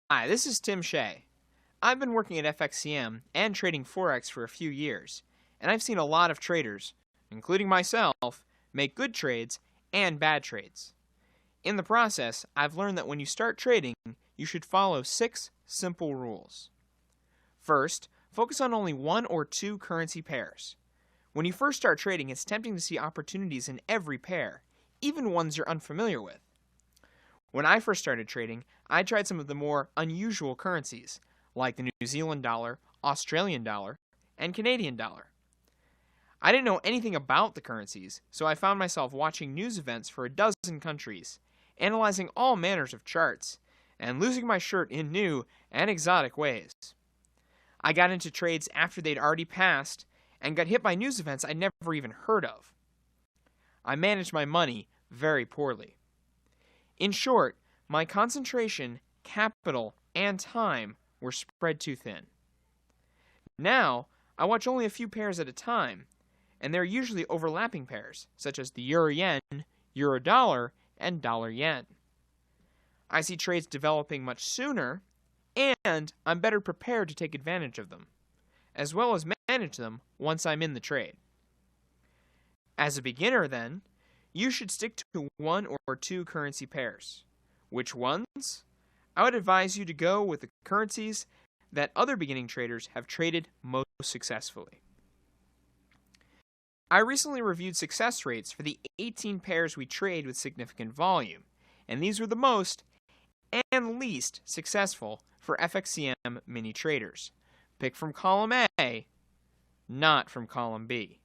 Hi, this is Tim Shea. I've been working at FXCM and trading Forex for a few years, and I've seen a lot of traders, including myself, make good trades and bad trades. In the process, I've learned that when you start trading, you should follow 6 simple rules. First, focus on only 1 or 2 currency pairs. When you first start trading, it's tempting to see opportunities in every pair, even ones you're unfamiliar with. When I first started trading, I tried some of the more unusual currencies, like the New Zealand dollar, Australian dollar, and Canadian dollar. I didn't know anything about the currencies, so I found myself watching news events for a dozen countries, analyzing all manners of charts, and losing my shirt in new and exotic ways. I got into trades after they'd already passed, and got hit by news events I'd never even heard of. I managed my money very poorly. In short, my concentration, capital, and time were spread too thin. Now, I watch only a few pairs at a time, and they're usually overlapping pairs, such as the euro-yen, euro-dollar, and dollar-yen. I see trades developing much sooner, and I'm better prepared to take advantage of them, as well as manage them once I'm in the trade. As a beginner, then, you should stick to 1 or 2 currency pairs. Which ones? I would advise you to go with the currencies that other beginning traders have traded most successfully. I recently reviewed success rates for the 18 pairs we trade with significant volume, and these were the most and least successful for FXCM mini traders. Pick from column A, not from column B.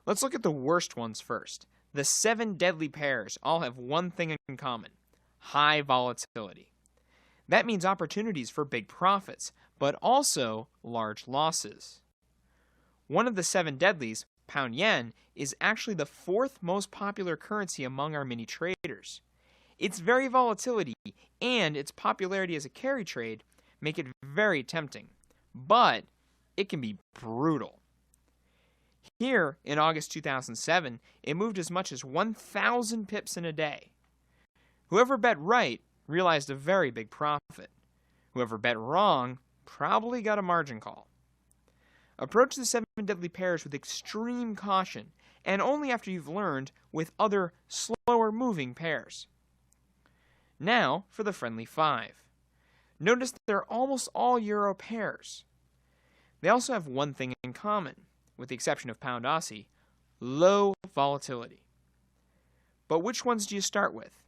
Let's look at the worst ones first. The 7 deadly pairs all have one thing in common: high volatility. That means opportunities for big profits, but also large losses. One of the 7 deadlies, pound yen, is actually the 4th most popular currency among our mini traders. Its very volatility and its popularity as a carry trade make it very tempting, but it can be brutal. Here, in August 2007, it moved as much as 1,000 pips in a day. Whoever bet right realized a very big profit. Whoever bet wrong probably got a margin call. Approach the 7 deadly pairs with extreme caution, and only after you've learned with other slower moving pairs. Now for the friendly 5. Notice they're almost all euro pairs. They also have one thing in common, with the exception of pound Aussie: low volatility. But which ones do you start with?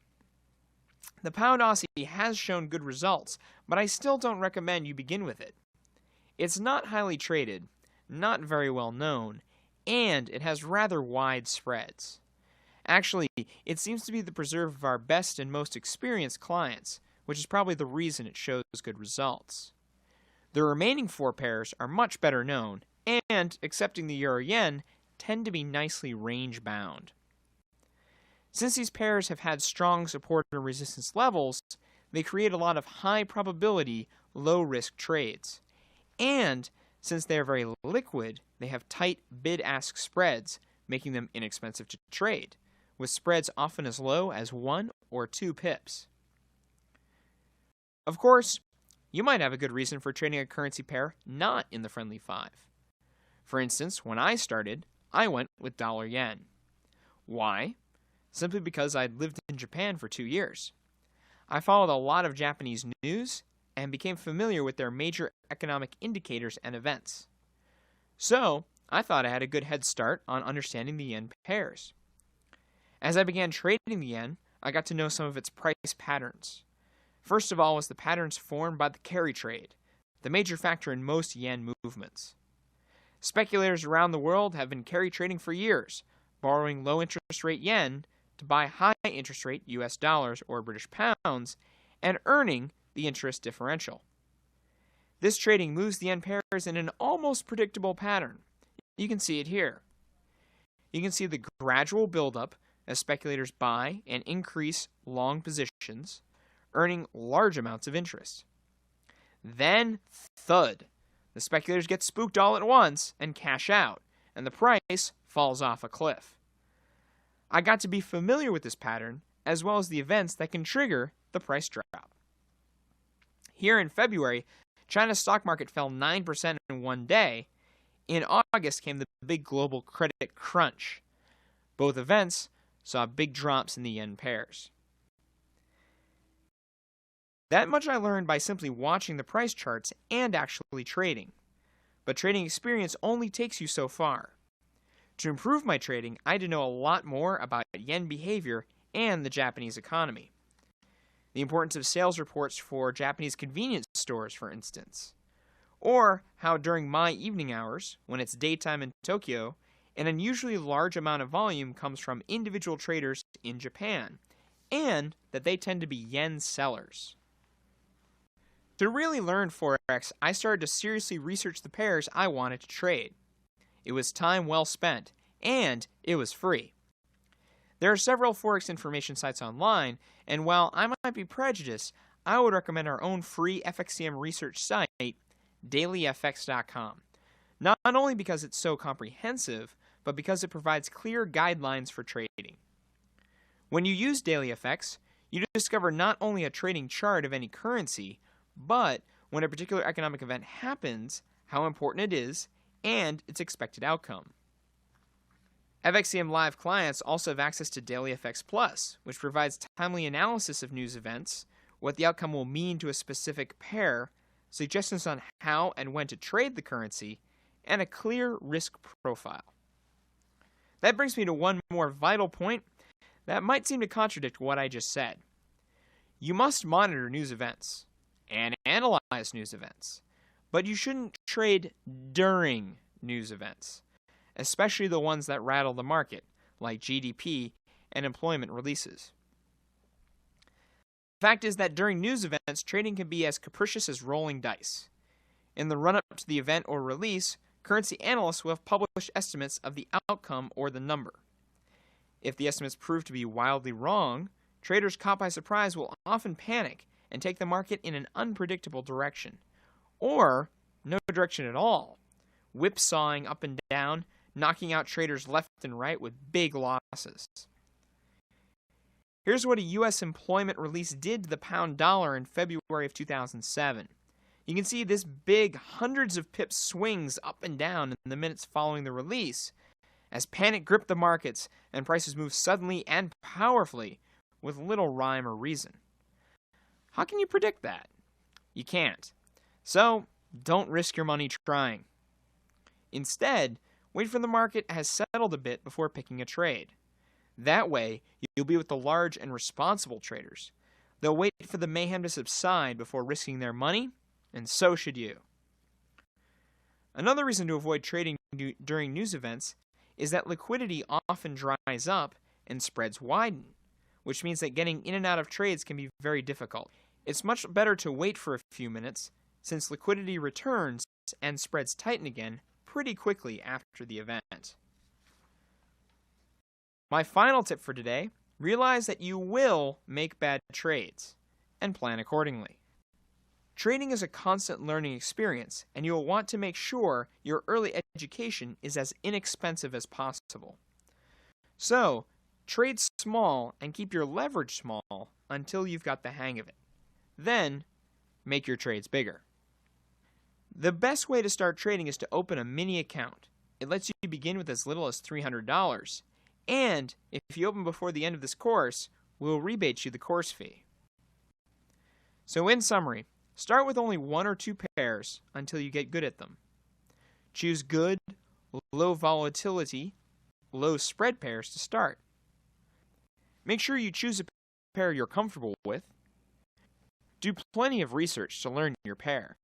The pound Aussie has shown good results, but I still don't recommend you begin with it. It's not highly traded, not very well known, and it has rather wide spreads. Actually, it seems to be the preserve of our best and most experienced clients, which is probably the reason it shows good results. The remaining 4 pairs are much better known, and, excepting the euro-yen, tend to be nicely range-bound. Since these pairs have had strong support and resistance levels, they create a lot of high-probability, low-risk trades. And, since they are very liquid, they have tight bid-ask spreads, making them inexpensive to trade, with spreads often as low as 1 or 2 pips. Of course, you might have a good reason for trading a currency pair not in the friendly 5. For instance, when I started, I went with dollar-yen. Why? Simply because I'd lived in Japan for 2 years. I followed a lot of Japanese news and became familiar with their major economic indicators and events. So, I thought I had a good head start on understanding the yen pairs. As I began trading the yen, I got to know some of its price patterns. First of all was the patterns formed by the carry trade, the major factor in most yen movements. Speculators around the world have been carry trading for years, borrowing low interest rate yen to buy high interest rate US dollars or British pounds, and earning the interest differential. This trading moves the yen pairs in an almost predictable pattern. You can see it here. You can see the gradual buildup as speculators buy and increase long positions, earning large amounts of interest. Then, thud. The speculators get spooked all at once and cash out, and the price falls off a cliff. I got to be familiar with this pattern, as well as the events that can trigger the price drop. Here in February, China's stock market fell 9% in one day. In August came the big global credit crunch. Both events saw big drops in the yen pairs. That much I learned by simply watching the price charts and actually trading. But trading experience only takes you so far. To improve my trading, I had to know a lot more about yen behavior and the Japanese economy. The importance of sales reports for Japanese convenience stores, for instance. Or how during my evening hours, when it's daytime in Tokyo, an unusually large amount of volume comes from individual traders in Japan, and that they tend to be yen sellers. To really learn Forex, I started to seriously research the pairs I wanted to trade. It was time well spent, and it was free. There are several Forex information sites online, and while I might be prejudiced, I would recommend our own free FXCM research site, dailyfx.com. Not only because it's so comprehensive, but because it provides clear guidelines for trading. When you use DailyFX, you discover not only a trading chart of any currency, but when a particular economic event happens, how important it is, and its expected outcome. FXCM Live clients also have access to DailyFX Plus, which provides timely analysis of news events, what the outcome will mean to a specific pair, suggestions on how and when to trade the currency, and a clear risk profile. That brings me to one more vital point that might seem to contradict what I just said. You must monitor news events and analyze news events, but you shouldn't trade during news events, especially the ones that rattle the market, like GDP and employment releases. The fact is that during news events, trading can be as capricious as rolling dice. In the run-up to the event or release, currency analysts will have published estimates of the outcome or the number. If the estimates prove to be wildly wrong, traders caught by surprise will often panic and take the market in an unpredictable direction, or no direction at all, whipsawing up and down, knocking out traders left and right with big losses. Here's what a U.S. employment release did to the pound dollar in February of 2007. You can see this big hundreds of pips swings up and down in the minutes following the release, as panic gripped the markets and prices moved suddenly and powerfully with little rhyme or reason. How can you predict that? You can't. So, don't risk your money trying. Instead, wait for the market has settled a bit before picking a trade. That way, you'll be with the large and responsible traders. They'll wait for the mayhem to subside before risking their money, and so should you. Another reason to avoid trading during news events is that liquidity often dries up and spreads widen, which means that getting in and out of trades can be very difficult. It's much better to wait for a few minutes, since liquidity returns and spreads tighten again pretty quickly after the event. My final tip for today, realize that you will make bad trades, and plan accordingly. Trading is a constant learning experience, and you will want to make sure your early education is as inexpensive as possible. So, trade small and keep your leverage small until you've got the hang of it. Then, make your trades bigger. The best way to start trading is to open a mini account. It lets you begin with as little as $300, and if you open before the end of this course, we'll rebate you the course fee. So in summary, start with only one or two pairs until you get good at them. Choose good, low volatility, low spread pairs to start. Make sure you choose a pair you're comfortable with. Do plenty of research to learn your pair.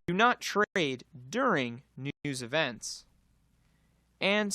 Do not trade during news events. And